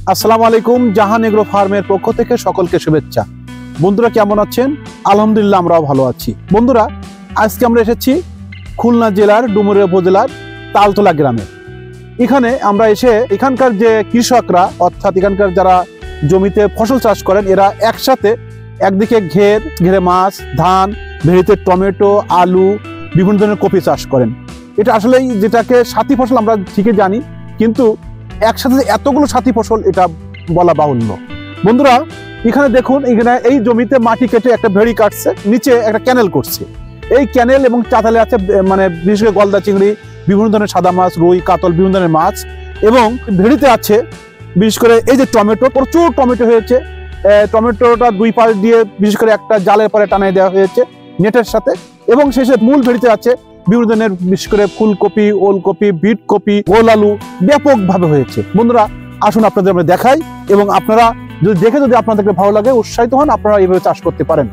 আসসালামু আলাইকুম। জাহান এগ্রো ফার্মের পক্ষ থেকে সকলকে শুভেচ্ছা। বন্ধুরা কেমন আছেন? আলহামদুলিল্লাহ আমরাও ভালো আছি। বন্ধুরা আজকে আমরা এসেছি খুলনা জেলার ডুমুরিয়া উপজেলার তালতলা গ্রামে। এখানে আমরা এসে এখানকার যে কৃষকরা অর্থাৎ এখানকার যারা জমিতে ফসল চাষ করেন এরা একসাথে একদিকে ঘেরে মাছ, ধান, ভেড়িতে টমেটো, আলু, বিভিন্ন ধরনের কপি চাষ করেন। এটা আসলেই যেটাকে সাথী ফসল আমরা ঠিকই জানি, কিন্তু একসাথে এতগুলো সাথী ফসল এটা বলা বাহুল্য। বন্ধুরা এখানে দেখুন, এখানে এই জমিতে মাটি কেটে একটা ভেড়ি কাটছে, নিচে একটা ক্যানেল করছে। এই ক্যানেল এবং চাতালে আছে মানে বিশেষ করে গলদা চিংড়ি, বিভিন্ন ধরনের সাদা মাছ, রুই, কাতল, বিভিন্ন ধরনের মাছ। এবং ভেড়িতে আছে বিশেষ করে এই যে টমেটো, প্রচুর টমেটো হয়েছে। টমেটোটা দুই পাশ দিয়ে বিশেষ করে একটা জালের পরে টানাই দেওয়া হয়েছে নেটের সাথে। এবং শেষে মূল ভেড়িতে আছে বিভিন্ন ধরনের বিশেষ করে ফুলকপি, ওলকপি, বিট কপি, গোল আলু ব্যাপকভাবে হয়েছে। বন্ধুরা আসুন আপনাদের আমরা দেখাই, এবং আপনারা যদি দেখে আপনাদেরকে ভালো লাগে, উৎসাহিত হন, আপনারা এইভাবে চাষ করতে পারেন।